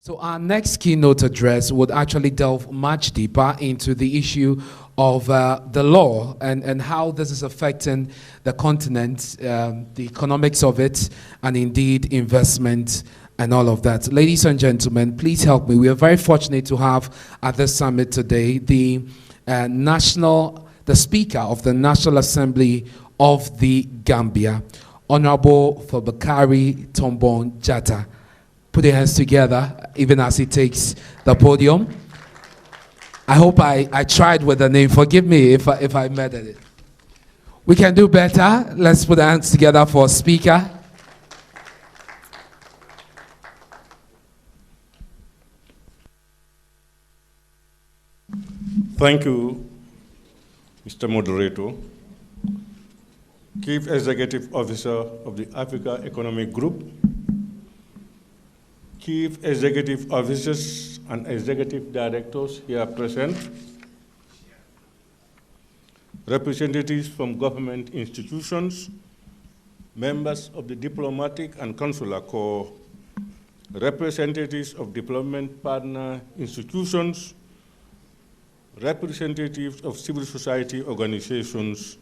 So our next keynote address would actually delve much deeper into the issue of the law and how this is affecting the continent, the economics of it, and indeed investment and all of that. Ladies and gentlemen, please help me. We are very fortunate to have at this summit today the Speaker of the National Assembly of the Gambia, Honorable Fabakary Tombong Jatta. Put your hands together, even as he takes the podium. I hope I tried with the name. Forgive me if I murdered it. We can do better. Let's put our hands together for Speaker. Thank you, Mr. Moderator. Chief Executive Officer of the Africa Economic Group, Chief Executive Officers and Executive Directors here present, representatives from government institutions, members of the Diplomatic and Consular Corps, representatives of development partner institutions, representatives of civil society organizations,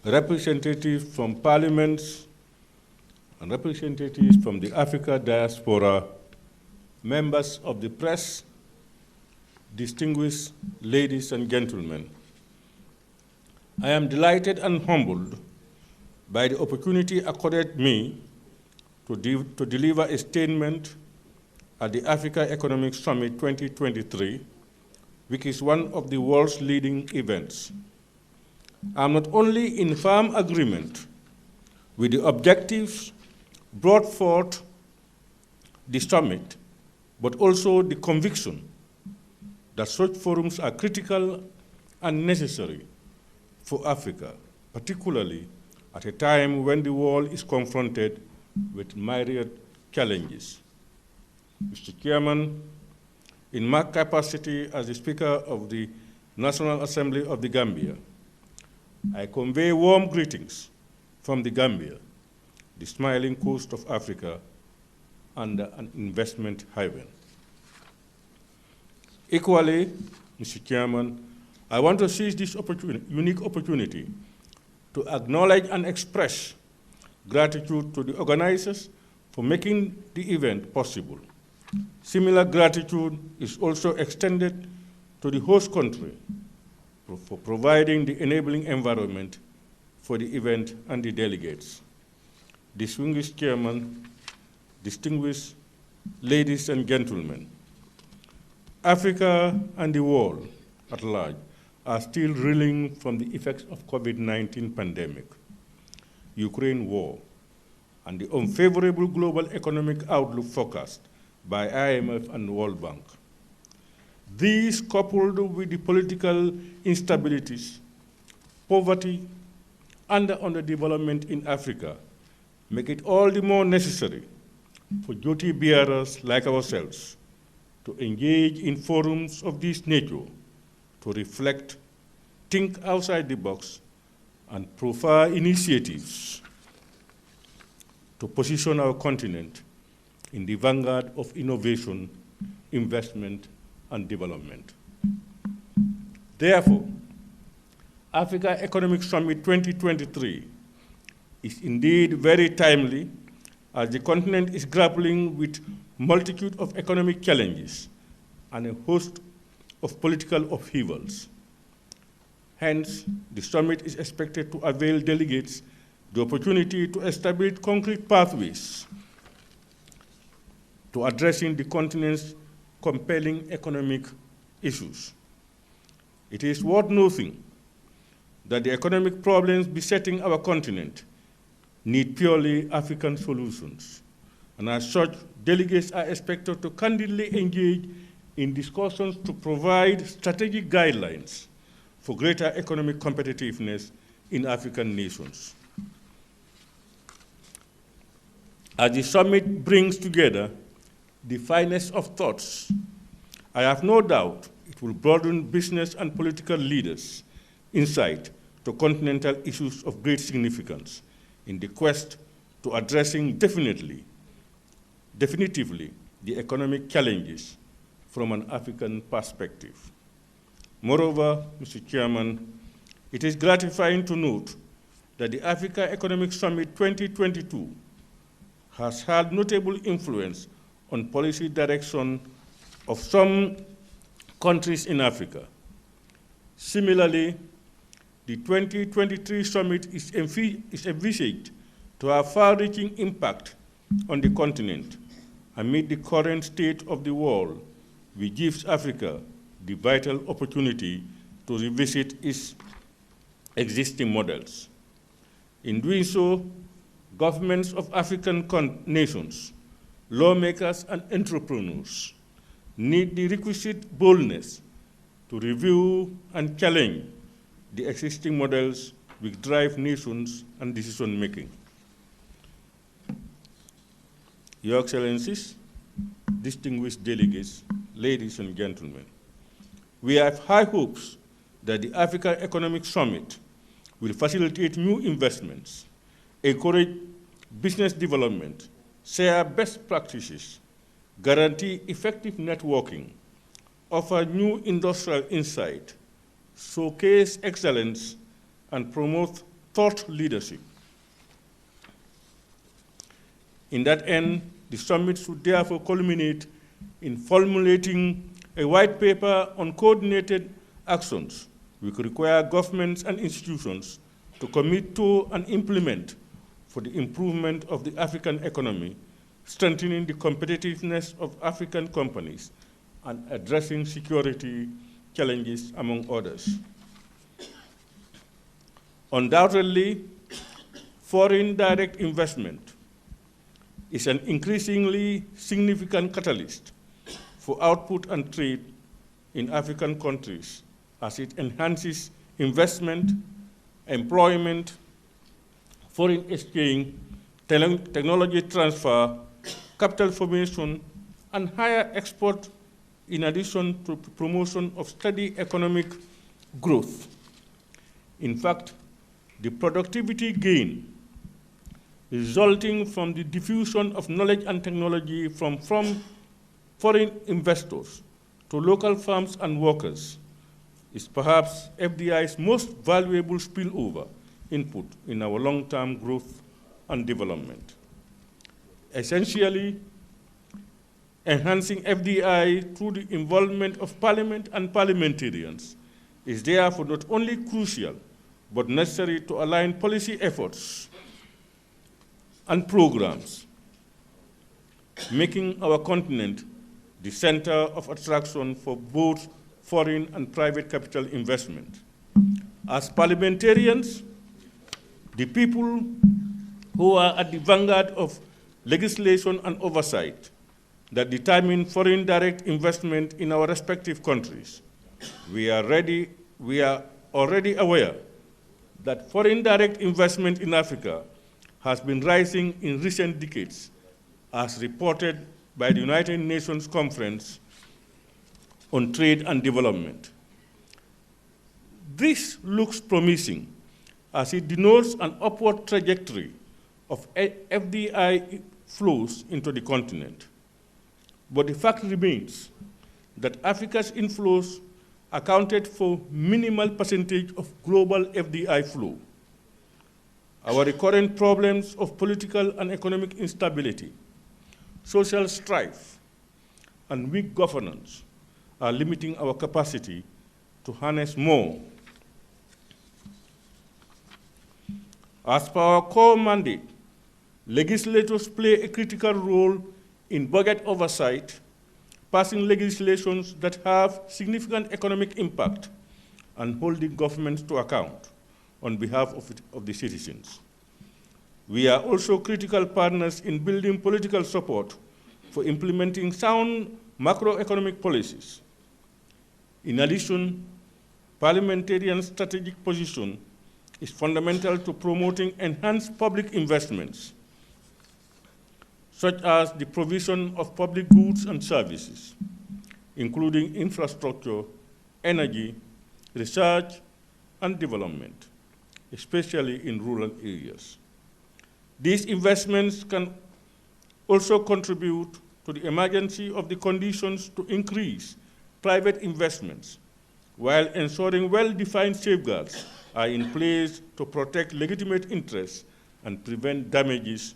representatives from parliaments, and representatives from the Africa diaspora, members of the press, distinguished ladies and gentlemen. I am delighted and humbled by the opportunity accorded me to deliver a statement at the Africa Economic Summit 2023, which is one of the world's leading events. I am not only in firm agreement with the objectives brought forth the summit, but also the conviction that such forums are critical and necessary for Africa, particularly at a time when the world is confronted with myriad challenges. Mr. Chairman, in my capacity as the Speaker of the National Assembly of the Gambia, I convey warm greetings from the Gambia, the smiling coast of Africa, and an investment haven. Equally, Mr. Chairman, I want to seize this unique opportunity to acknowledge and express gratitude to the organizers for making the event possible. Similar gratitude is also extended to the host country for providing the enabling environment for the event and the delegates. Distinguished Chairman, distinguished ladies and gentlemen, Africa and the world at large are still reeling from the effects of COVID-19 pandemic, Ukraine war, and the unfavorable global economic outlook forecast by IMF and World Bank. These, coupled with the political instabilities, poverty, and the underdevelopment in Africa, make it all the more necessary for duty bearers like ourselves to engage in forums of this nature, to reflect, think outside the box, and profile initiatives to position our continent in the vanguard of innovation, investment, and development. Therefore, Africa Economic Summit 2023 is indeed very timely as the continent is grappling with multitude of economic challenges and a host of political upheavals. Hence, the summit is expected to avail delegates the opportunity to establish concrete pathways to addressing the continent's compelling economic issues. It is worth noting that the economic problems besetting our continent need purely African solutions. And as such, delegates are expected to candidly engage in discussions to provide strategic guidelines for greater economic competitiveness in African nations. As the summit brings together the finest of thoughts, I have no doubt it will broaden business and political leaders' insight to continental issues of great significance in the quest to addressing definitively the economic challenges from an African perspective. Moreover, Mr. Chairman, it is gratifying to note that the Africa Economic Summit 2022 has had notable influence on policy direction of some countries in Africa. Similarly, the 2023 summit is envisaged to have far-reaching impact on the continent amid the current state of the world, which gives Africa the vital opportunity to revisit its existing models. In doing so, governments of African nations, lawmakers, and entrepreneurs need the requisite boldness to review and challenge the existing models which drive nations and decision-making. Your Excellencies, distinguished delegates, ladies and gentlemen, we have high hopes that the Africa Economic Summit will facilitate new investments, encourage business development, share best practices, guarantee effective networking, offer new industrial insight, showcase excellence, and promote thought leadership. In that end, the summit should therefore culminate in formulating a white paper on coordinated actions which require governments and institutions to commit to and implement for the improvement of the African economy, strengthening the competitiveness of African companies, and addressing security challenges, among others. Undoubtedly, foreign direct investment is an increasingly significant catalyst for output and trade in African countries as it enhances investment, employment, foreign exchange, technology transfer, capital formation, and higher export, in addition to promotion of steady economic growth. In fact, the productivity gain resulting from the diffusion of knowledge and technology from foreign investors to local firms and workers is perhaps FDI's most valuable spillover input in our long-term growth and development. Essentially, enhancing FDI through the involvement of Parliament and parliamentarians is therefore not only crucial, but necessary to align policy efforts and programs, making our continent the center of attraction for both foreign and private capital investment. As parliamentarians, the people who are at the vanguard of legislation and oversight that determine foreign direct investment in our respective countries, we are already aware that foreign direct investment in Africa has been rising in recent decades, as reported by the United Nations Conference on Trade and Development. This looks promising, as it denotes an upward trajectory of FDI flows into the continent. But the fact remains that Africa's inflows accounted for minimal percentage of global FDI flow. Our recurrent problems of political and economic instability, social strife, and weak governance are limiting our capacity to harness more. As per our core mandate, legislators play a critical role in budget oversight, passing legislations that have significant economic impact, and holding governments to account on behalf of the citizens. We are also critical partners in building political support for implementing sound macroeconomic policies. In addition, parliamentarian strategic position is fundamental to promoting enhanced public investments, such as the provision of public goods and services, including infrastructure, energy, research, and development, especially in rural areas. These investments can also contribute to the emergency of the conditions to increase private investments, while ensuring well-defined safeguards are in place to protect legitimate interests and prevent damages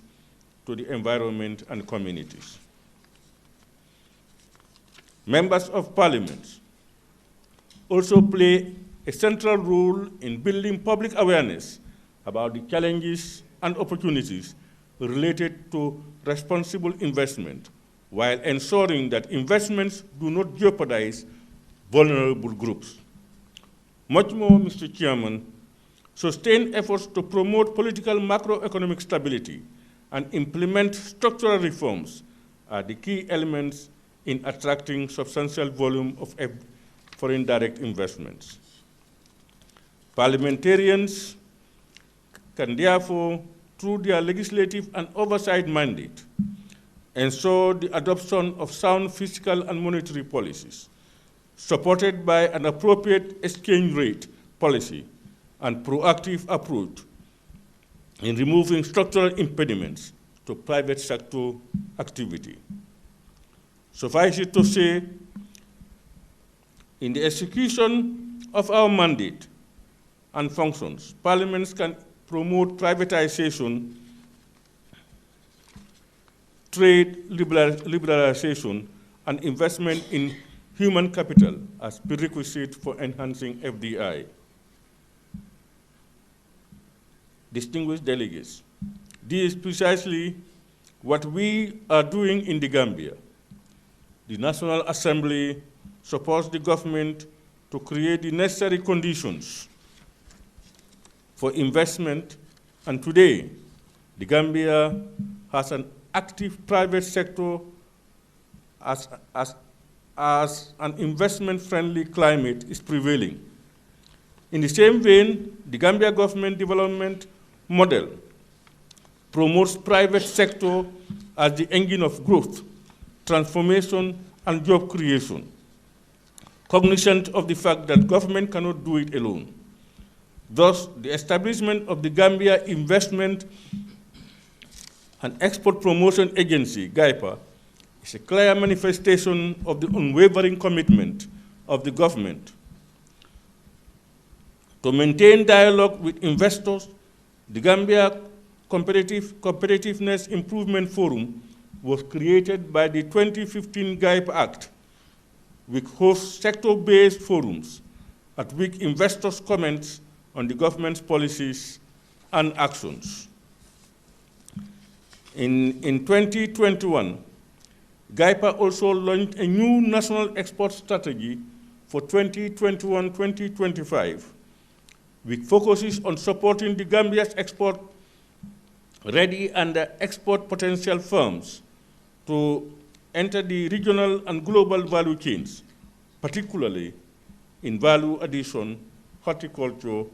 to the environment and communities. Members of Parliament also play a central role in building public awareness about the challenges and opportunities related to responsible investment, while ensuring that investments do not jeopardize vulnerable groups. Much more, Mr. Chairman, sustained efforts to promote political macroeconomic stability and implement structural reforms are the key elements in attracting substantial volume of foreign direct investments. Parliamentarians can therefore, through their legislative and oversight mandate, ensure the adoption of sound fiscal and monetary policies, supported by an appropriate exchange rate policy and proactive approach in removing structural impediments to private sector activity. Suffice it to say, in the execution of our mandate and functions, parliaments can promote privatization, trade liberalization, and investment in human capital as prerequisite for enhancing FDI. Distinguished delegates, this is precisely what we are doing in the Gambia. The National Assembly supports the government to create the necessary conditions for investment, and today, the Gambia has an active private sector as an investment-friendly climate is prevailing. In the same vein, the Gambia government development model promotes private sector as the engine of growth, transformation, and job creation, cognizant of the fact that government cannot do it alone. Thus, the establishment of the Gambia Investment and Export Promotion Agency, GAIPA, is a clear manifestation of the unwavering commitment of the government to maintain dialogue with investors. The Gambia Competitiveness Improvement Forum was created by the 2015 GAIPA Act, which hosts sector-based forums at which investors comment on the government's policies and actions. In 2021, GAIPA also launched a new national export strategy for 2021-2025, which focuses on supporting the Gambia's export-ready and export potential firms to enter the regional and global value chains, particularly in value addition, horticulture,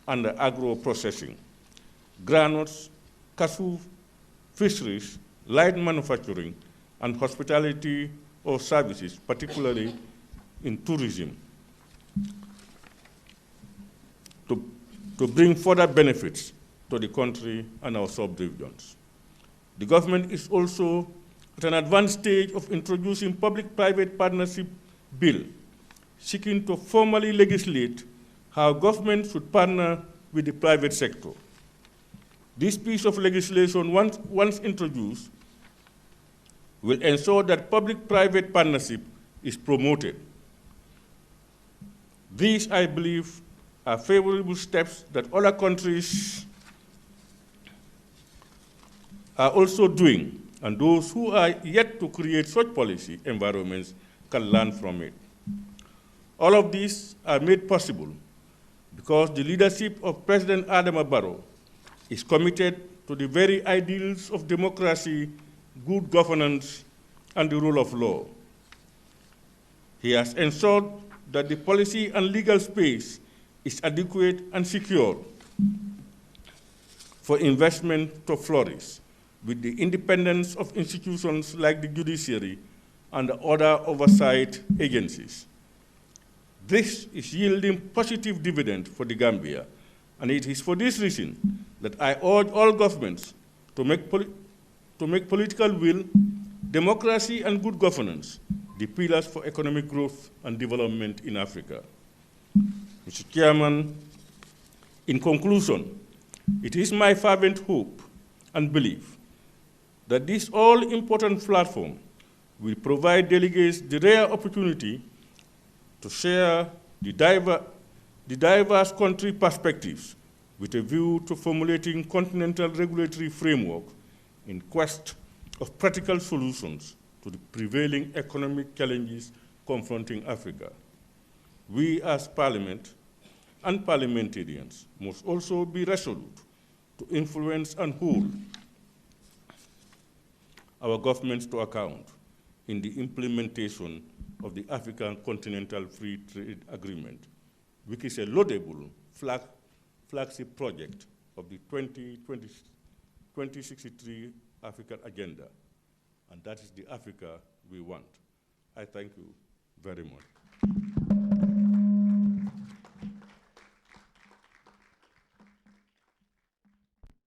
and agro-processing, granules, cashew, fisheries, light manufacturing, and hospitality or services, particularly in tourism, to bring further benefits to the country and our sub-regions. The government is also at an advanced stage of introducing public-private partnership bill, seeking to formally legislate how government should partner with the private sector. This piece of legislation, once introduced, will ensure that public-private partnership is promoted. These, I believe, are favorable steps that other countries are also doing, and those who are yet to create such policy environments can learn from it. All of these are made possible because the leadership of President Adama Barrow is committed to the very ideals of democracy, good governance, and the rule of law. He has ensured that the policy and legal space is adequate and secure for investment to flourish, with the independence of institutions like the judiciary and the other oversight agencies. This is yielding positive dividend for the Gambia, and it is for this reason that I urge all governments to make political will democracy and good governance, the pillars for economic growth and development in Africa. Mr. Chairman, in conclusion, it is my fervent hope and belief that this all-important platform will provide delegates the rare opportunity to share the diverse country perspectives with a view to formulating continental regulatory framework in quest of practical solutions to the prevailing economic challenges confronting Africa. We as Parliament and parliamentarians must also be resolute to influence and hold our governments to account in the implementation of the African Continental Free Trade Agreement, which is a laudable flagship project of the 2063 African Agenda, and that is the Africa we want. I thank you very much.